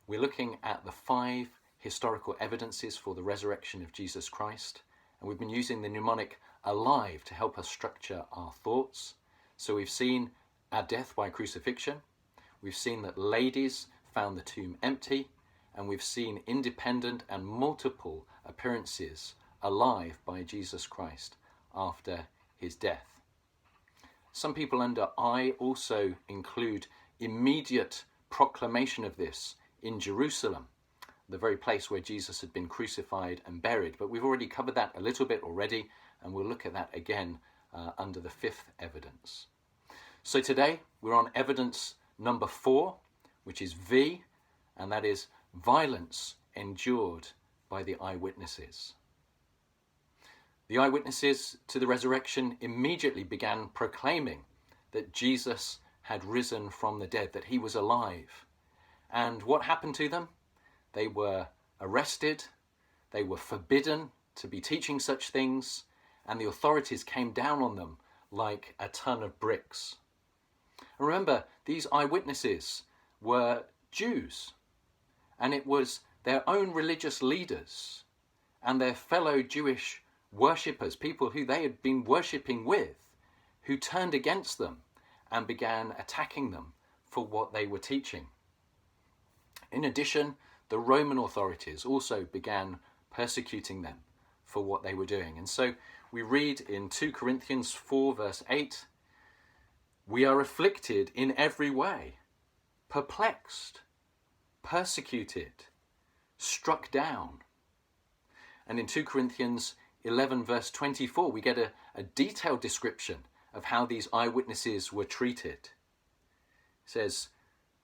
We're looking at the 5 historical evidences for the resurrection of Jesus Christ, and we've been using the mnemonic alive to help us structure our thoughts. So we've seen our death by crucifixion, we've seen that ladies found the tomb empty, and we've seen independent and multiple appearances alive by Jesus Christ after his death. Some people under I also include immediate proclamation of this in Jerusalem, the very place where Jesus had been crucified and buried. But we've already covered that a little bit already, and we'll look at that again under the 5th evidence. So today we're on evidence number 4, which is V, and that is violence endured by the eyewitnesses. The eyewitnesses to the resurrection immediately began proclaiming that Jesus had risen from the dead, that he was alive. And what happened to them? They were arrested, they were forbidden to be teaching such things, and the authorities came down on them like a ton of bricks. And remember, these eyewitnesses were Jews, and it was their own religious leaders and their fellow Jewish worshippers, people who they had been worshipping with, who turned against them and began attacking them for what they were teaching. In addition, the Roman authorities also began persecuting them for what they were doing. And so we read in 2 Corinthians 4 verse 8, "We are afflicted in every way, perplexed, persecuted, struck down." And in 2 Corinthians 11 verse 24, we get a detailed description of how these eyewitnesses were treated. It says,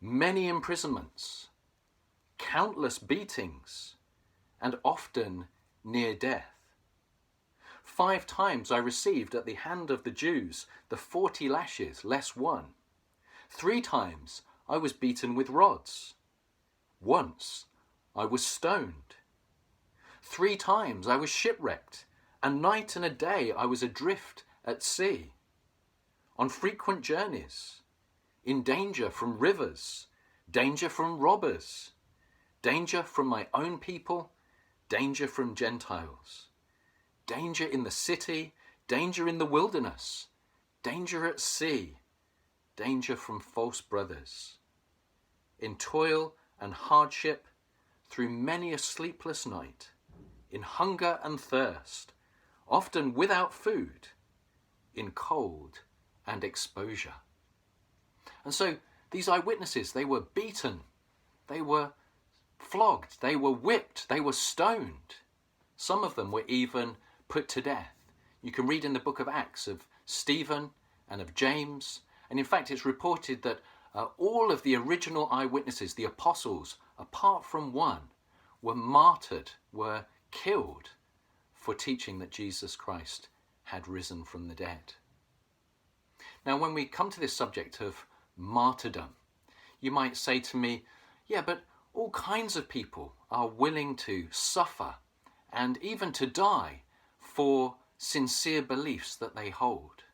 "Many imprisonments, countless beatings, and often near death. 5 times I received at the hand of the Jews the 40 lashes less one. 3 times I was beaten with rods. Once I was stoned. 3 times I was shipwrecked, and night and a day I was adrift at sea, on frequent journeys, in danger from rivers, danger from robbers, danger from my own people, danger from Gentiles, danger in the city, danger in the wilderness, danger at sea, danger from false brothers, in toil and hardship, through many a sleepless night, in hunger and thirst, often without food, in cold and exposure." And so these eyewitnesses, they were beaten, they were flogged, they were whipped, they were stoned. Some of them were even put to death. You can read in the book of Acts of Stephen and of James, and in fact it's reported that all of the original eyewitnesses, the apostles, apart from one, were martyred, were killed for teaching that Jesus Christ had risen from the dead. Now, when we come to this subject of martyrdom, you might say to me, yeah, but all kinds of people are willing to suffer and even to die for sincere beliefs that they hold.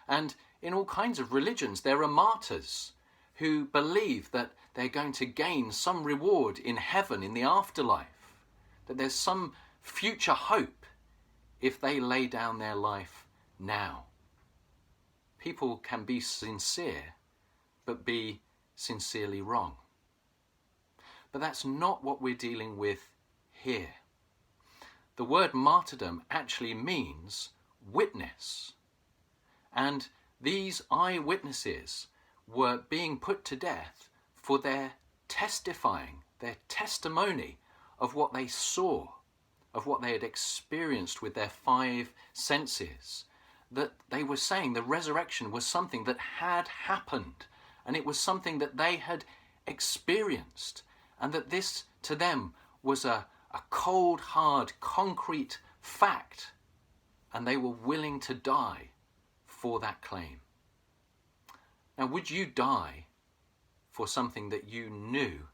And in all kinds of religions, there are martyrs who believe that they're going to gain some reward in heaven, in the afterlife, that there's some future hope if they lay down their life now. People can be sincere, but be sincerely wrong. But that's not what we're dealing with here. The word martyrdom actually means witness. And these eyewitnesses were being put to death for their testifying, their testimony of what they saw, of what they had experienced with their 5 senses. That they were saying the resurrection was something that had happened, and it was something that they had experienced, and that this to them was a cold, hard, concrete fact, and they were willing to die for that claim. Now, would you die for something that you knew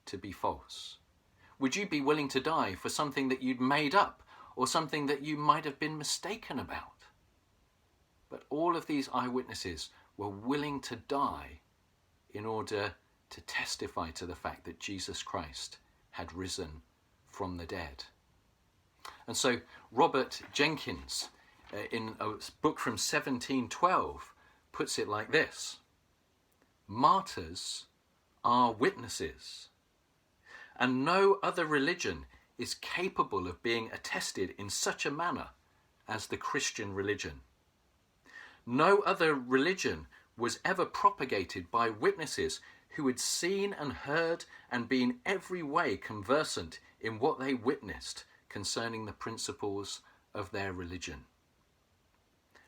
to be false? Would you be willing to die for something that you'd made up, or something that you might have been mistaken about? But all of these eyewitnesses were willing to die in order to testify to the fact that Jesus Christ had risen from the dead. And so Robert Jenkins, in a book from 1712, puts it like this: martyrs are witnesses, and no other religion is capable of being attested in such a manner as the Christian religion. No other religion was ever propagated by witnesses who had seen and heard and been every way conversant in what they witnessed concerning the principles of their religion.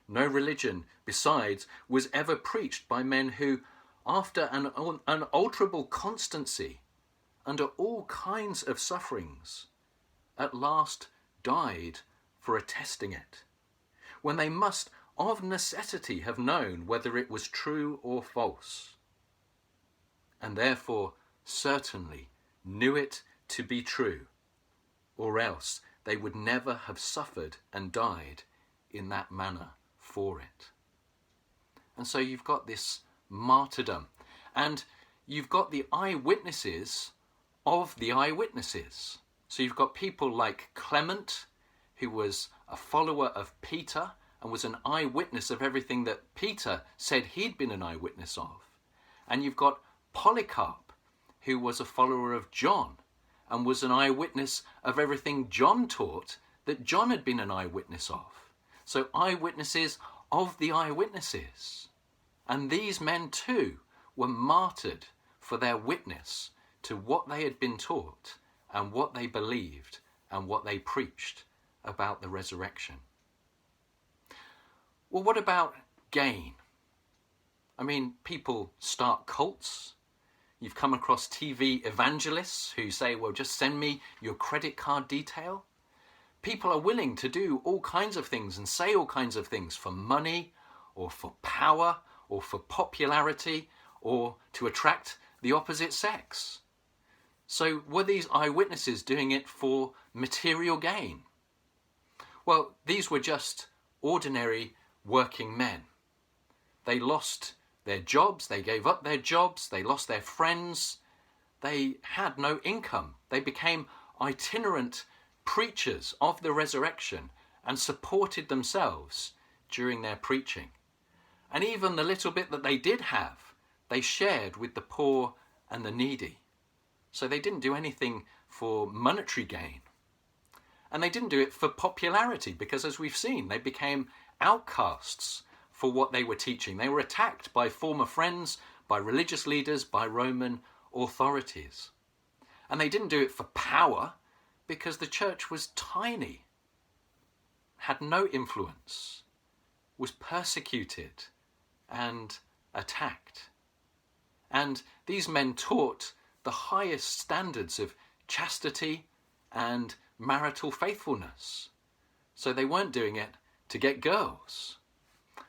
No religion, besides, was ever preached by men who, after an unalterable constancy, under all kinds of sufferings, at last died for attesting it, when they must of necessity have known whether it was true or false, and therefore certainly knew it to be true, or else they would never have suffered and died in that manner for it. And so you've got this martyrdom, and you've got the eyewitnesses of the eyewitnesses. So you've got people like Clement, who was a follower of Peter and was an eyewitness of everything that Peter said he'd been an eyewitness of. And you've got Polycarp, who was a follower of John and was an eyewitness of everything John taught that John had been an eyewitness of. So eyewitnesses of the eyewitnesses. And these men too were martyred for their witness to what they had been taught and what they believed and what they preached about the resurrection. Well, what about gain? I mean, people start cults. You've come across TV evangelists who say, well, just send me your credit card detail. People are willing to do all kinds of things and say all kinds of things for money or for power or for popularity or to attract the opposite sex. So were these eyewitnesses doing it for material gain? Well, these were just ordinary working men. They lost their jobs, they gave up their jobs, they lost their friends, they had no income. They became itinerant preachers of the resurrection and supported themselves during their preaching. And even the little bit that they did have, they shared with the poor and the needy. So they didn't do anything for monetary gain. And they didn't do it for popularity, because as we've seen, they became outcasts for what they were teaching. They were attacked by former friends, by religious leaders, by Roman authorities. And they didn't do it for power, because the church was tiny, had no influence, was persecuted and attacked. And these men taught the highest standards of chastity and marital faithfulness. So they weren't doing it to get girls.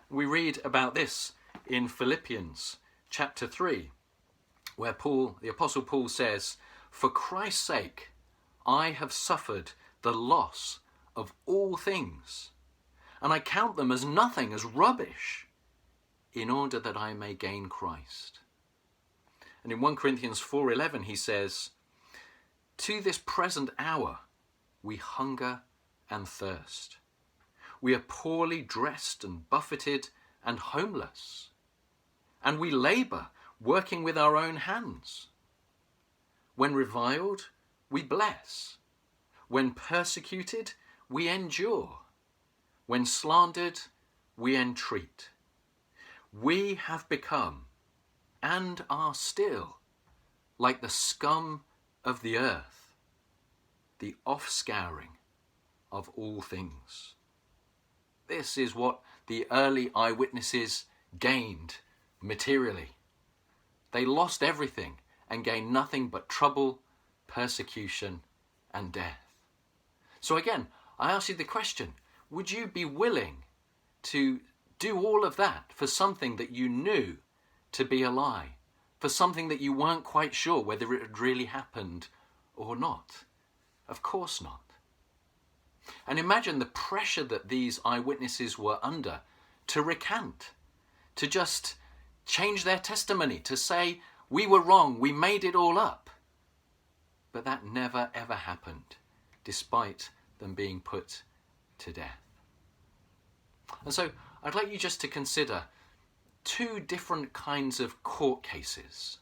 We read about this in Philippians chapter 3, where the Apostle Paul says, "For Christ's sake, I have suffered the loss of all things, and I count them as nothing, as rubbish, in order that I may gain Christ." And in 1 Corinthians 4:11 he says, "To this present hour we hunger and thirst. We are poorly dressed and buffeted and homeless. And we labour, working with our own hands. When reviled, we bless. When persecuted, we endure. When slandered, we entreat. We have become, and are still, like the scum of the earth, the offscouring of all things." This is what the early eyewitnesses gained materially. They lost everything and gained nothing but trouble, persecution, and death. So again, I ask you the question, would you be willing to do all of that for something that you knew to be a lie, for something that you weren't quite sure whether it had really happened or not? Of course not. And imagine the pressure that these eyewitnesses were under to recant, to just change their testimony, to say we were wrong, we made it all up. But that never ever happened, despite them being put to death. And so I'd like you just to consider two different kinds of court cases.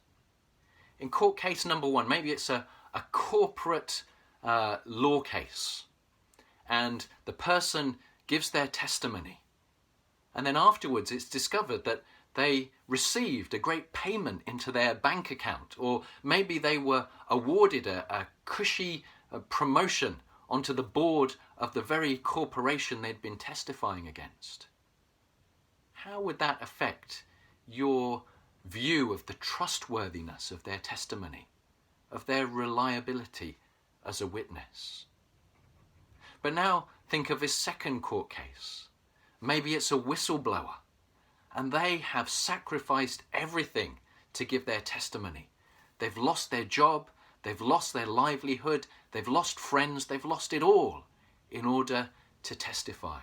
In court case number one, maybe it's a corporate law case, and the person gives their testimony, and then afterwards it's discovered that they received a great payment into their bank account, or maybe they were awarded a cushy promotion onto the board of the very corporation they'd been testifying against. How would that affect your view of the trustworthiness of their testimony, of their reliability as a witness? But now think of this second court case. Maybe it's a whistleblower, and they have sacrificed everything to give their testimony. They've lost their job, they've lost their livelihood, they've lost friends, they've lost it all in order to testify.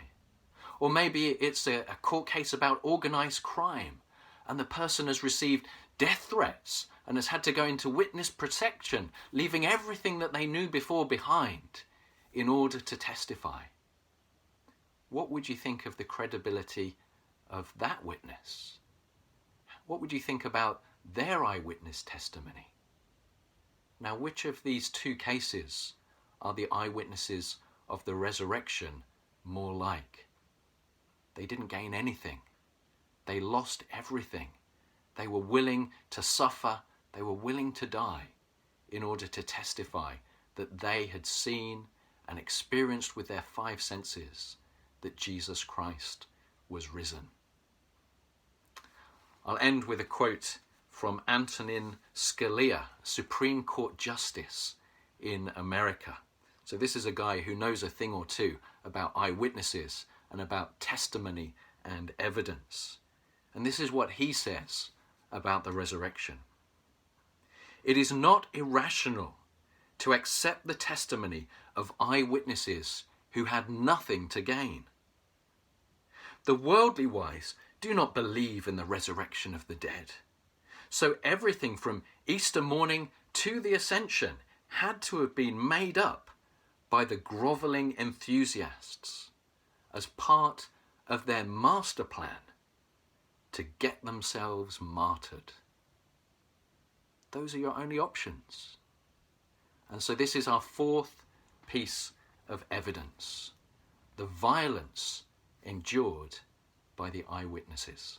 Or maybe it's a court case about organised crime, and the person has received death threats and has had to go into witness protection, leaving everything that they knew before behind in order to testify. What would you think of the credibility of that witness? What would you think about their eyewitness testimony? Now, which of these two cases are the eyewitnesses of the resurrection more like? They didn't gain anything. They lost everything. They were willing to suffer. They were willing to die in order to testify that they had seen and experienced with their five senses that Jesus Christ was risen. I'll end with a quote from Antonin Scalia, Supreme Court Justice in America. So this is a guy who knows a thing or two about eyewitnesses and about testimony and evidence. And this is what he says about the resurrection. It is not irrational to accept the testimony of eyewitnesses who had nothing to gain. The worldly wise do not believe in the resurrection of the dead. So everything from Easter morning to the ascension had to have been made up by the grovelling enthusiasts as part of their master plan to get themselves martyred. Those are your only options. And so this is our fourth piece of evidence: the violence endured by the eyewitnesses.